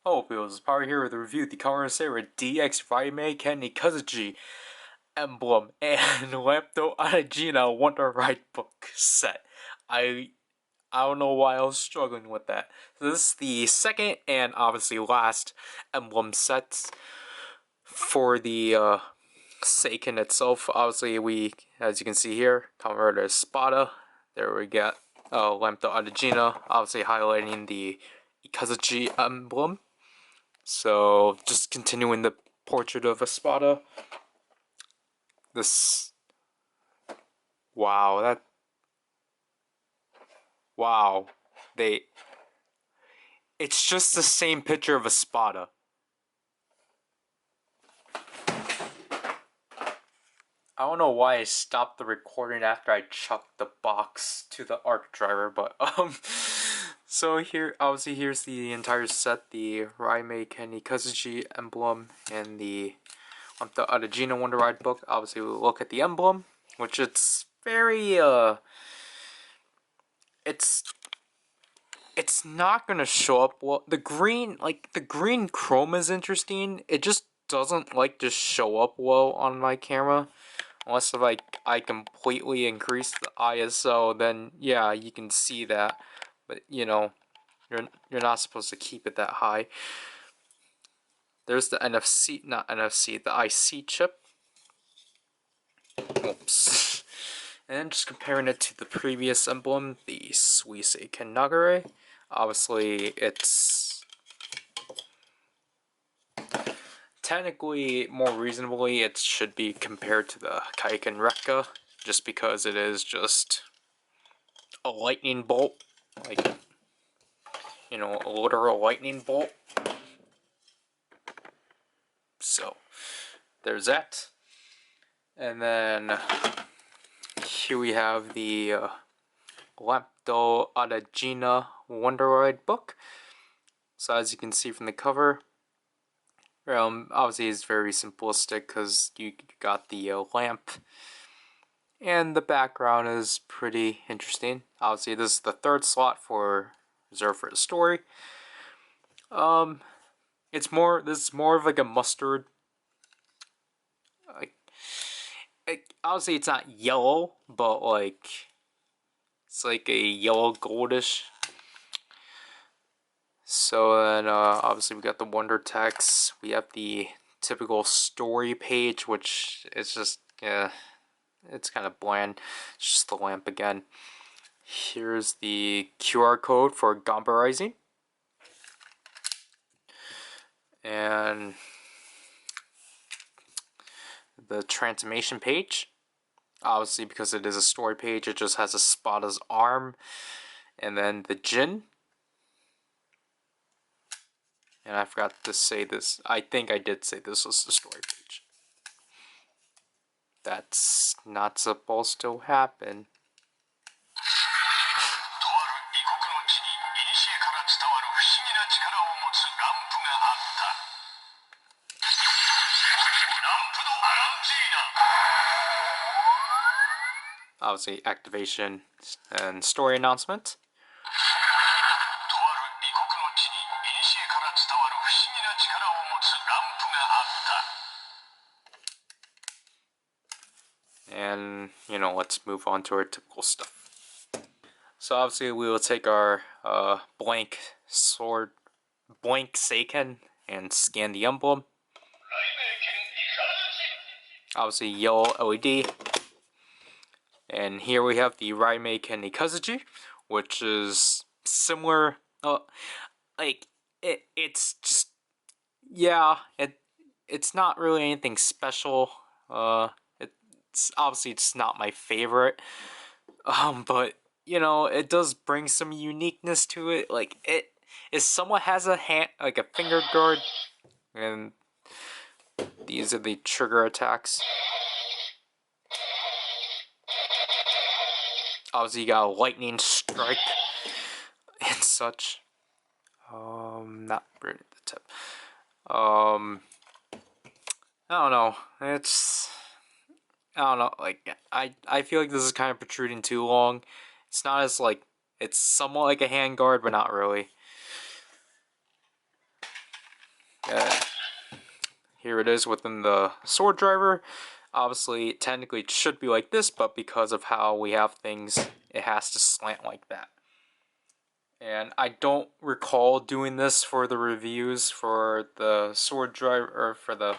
Oh, it was Power here with a review of the Kamen Saber DX Raimeiken Ikazuchi Emblem and Alangina Wonder Ride book set. I I don't know why I was struggling with that. So this is the second and obviously last emblem sets for the Seiken itself. Obviously, as you can see here, PowerRider Spada. There we got Lambda Alangina, obviously highlighting the Ikazuchi emblem. So just continuing the portrait of Espada. This wow, that wow. They it's just the same picture of Espada. I don't know why I stopped the recording after I chucked the box to the arc driver, but so here obviously here's the entire set, the Raimeiken Ikazuchi emblem and the Alangina Wonder Ride book. Obviously we'll look at the emblem, which it's very it's not gonna show up well. The green chrome is interesting. It just doesn't like to show up well on my camera. Unless if I completely increase the ISO, then yeah, you can see that. But you know, you're not supposed to keep it that high. There's the NFC, not NFC, the IC chip. Oops. And just comparing it to the previous emblem, the Suisei Nagare. Obviously, it's technically more reasonably it should be compared to the Kaiken Rekka, just because it is just a lightning bolt, like, you know, a literal lightning bolt. So there's that. And then here we have the Lambda Alangina Wonder Ride book. So as you can see from the cover, obviously it's very simplistic because you got the lamp, and the background is pretty interesting. Obviously this is the third slot for reserved for the story. This is more of like a mustard. Obviously it's not yellow, but like it's like a yellow goldish. So then obviously we got the wonder text. We have the typical story page, which is just it's kind of bland. It's just the lamp again. Here's the QR code for Gambarizing. And the transformation page. Obviously, because it is a story page, it just has a Spada's arm. And then the Jin. And I forgot to say this. I think I did say this was the story page. That's not supposed to happen. Obviously, activation and story announcement. And, you know, let's move on to our typical stuff. So obviously we will take our blank Seiken and scan the emblem. Obviously yellow LED. And here we have the Raimeiken Ikazuchi, which is similar. It's just, yeah, it's not really anything special. It's not my favorite. But you know, it does bring some uniqueness to it. Like it somewhat has a hand, like a finger guard, and these are the trigger attacks. Obviously, you got a lightning strike and such. Not right at the tip. I don't know. I don't know. Like I feel like this is kind of protruding too long. It's not as like it's somewhat like a handguard, but not really. And here it is within the sword driver. Obviously, technically it should be like this, but because of how we have things, it has to slant like that. And I don't recall doing this for the reviews for the sword driver, or for the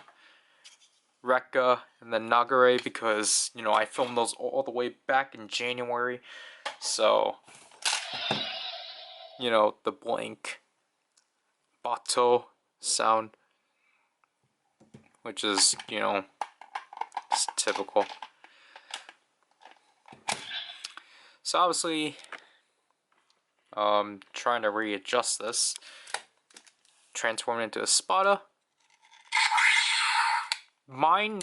Rekka and the Nagare, because, you know, I filmed those all the way back in January. So, you know, the blank Bato sound, which is, you know, it's typical. So obviously, trying to readjust this, transform it into a Spada. My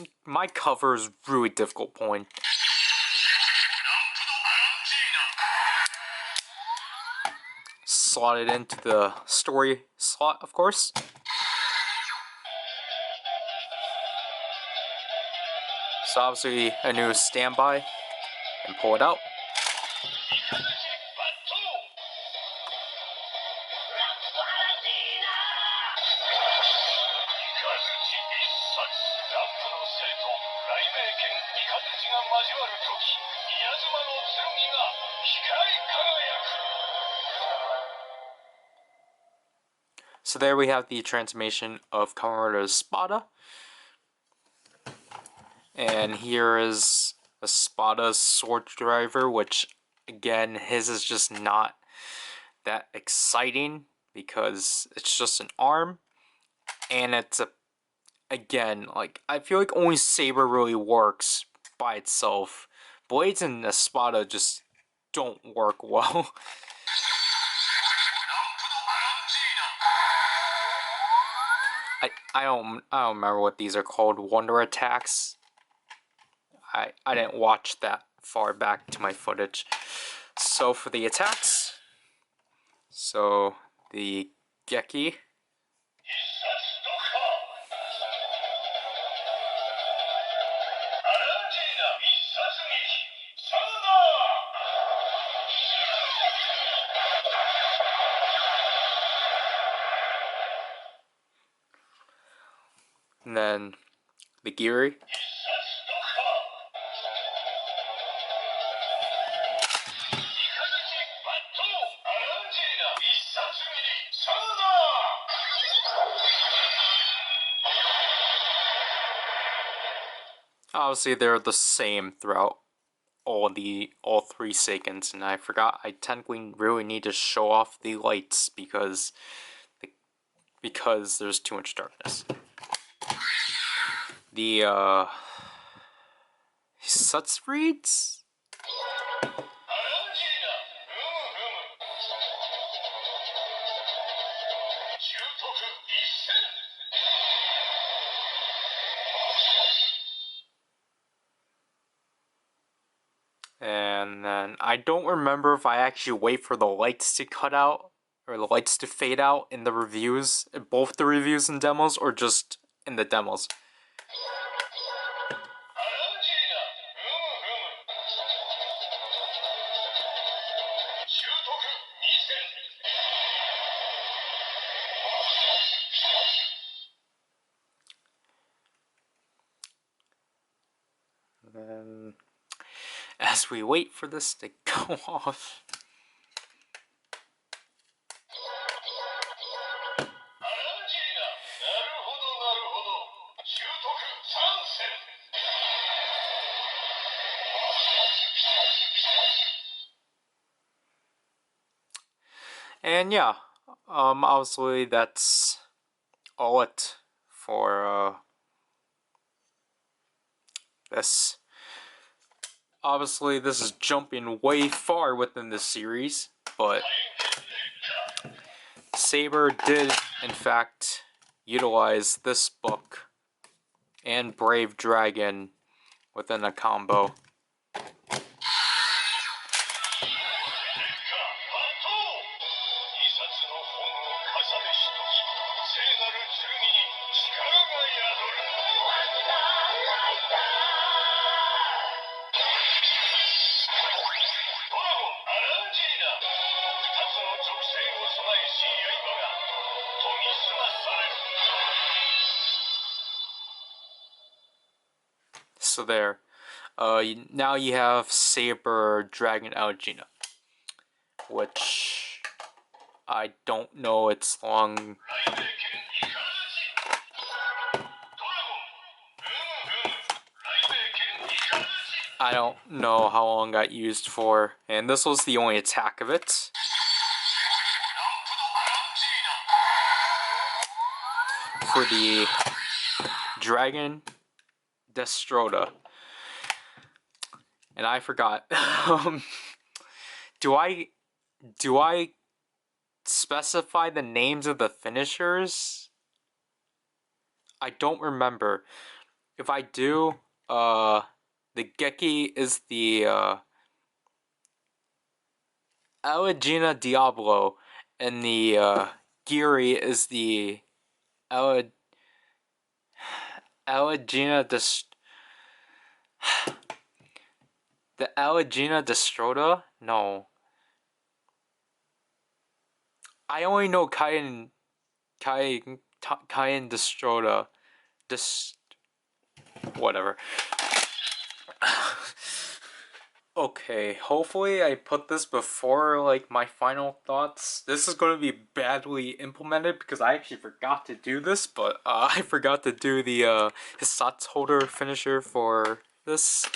cover is really difficult point. Slot it into the story slot, of course. So obviously a new standby, and pull it out. So there we have the transformation of Kamen Rider's Spada. And here is a Spada sword driver, which again, his is just not that exciting because it's just an arm, and it's again, like, I feel like only Saber really works by itself. Blades and the Spada just don't work well. I don't remember what these are called. Wonder attacks. I didn't watch that far back to my footage. So for the attacks, so the Geki, and then the Giri, obviously they're the same throughout all three seconds, and I forgot I technically really need to show off the lights because there's too much darkness. The Suts reads. And then I don't remember if I actually wait for the lights to cut out or the lights to fade out in the reviews, in both the reviews and demos, or just in the demos. And then, as we wait for this to go off, and yeah, obviously that's all it for this. Obviously, this is jumping way far within the series, but Saber did, in fact, utilize this book and Brave Dragon within a combo. So there. Now you have Saber, Dragon, Alangina, which I don't know its long. I don't know how long got used for, and this was the only attack of it. For the Dragon Destroda. And I forgot. do I specify the names of the finishers? I don't remember. If I do, the Geki is the Alagina Diablo, and the Giri is the Alagina the Alagina Destroda? No. I only know Kaien Destroda. Whatever. Okay, hopefully I put this before like my final thoughts. This is going to be badly implemented because I actually forgot to do this, but I forgot to do the Hisatsu holder finisher for this.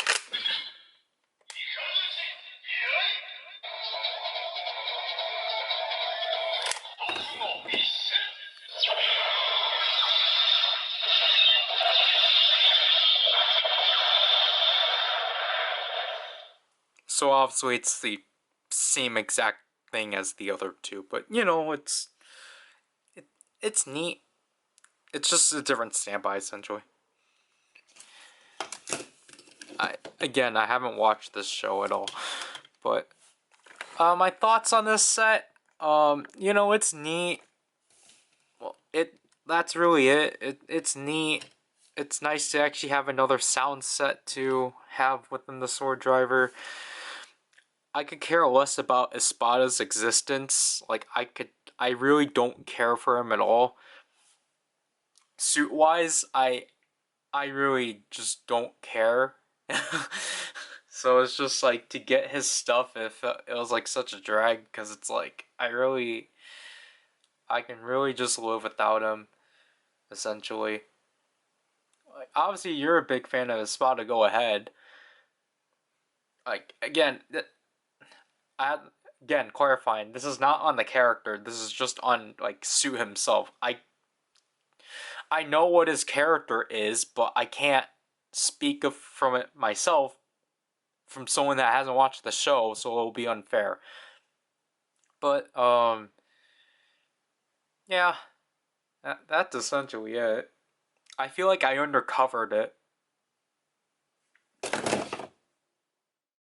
So obviously it's the same exact thing as the other two, but you know, it's neat. It's just a different standby essentially. I haven't watched this show at all, but my thoughts on this set, you know, it's neat. Well, that's really it. It's neat. It's nice to actually have another sound set to have within the Sword Driver. I could care less about Espada's existence. Like I really don't care for him at all. Suit wise, I really just don't care. So it's just like to get his stuff. It was like such a drag because it's like I can really just live without him. Essentially, like obviously you're a big fan of Espada. Go ahead. Like again, I again clarifying. This is not on the character. This is just on like Suit himself. I know what his character is, but I can't speak from it myself from someone that hasn't watched the show, so it'll be unfair. But yeah, that's essentially it. I feel like I undercovered it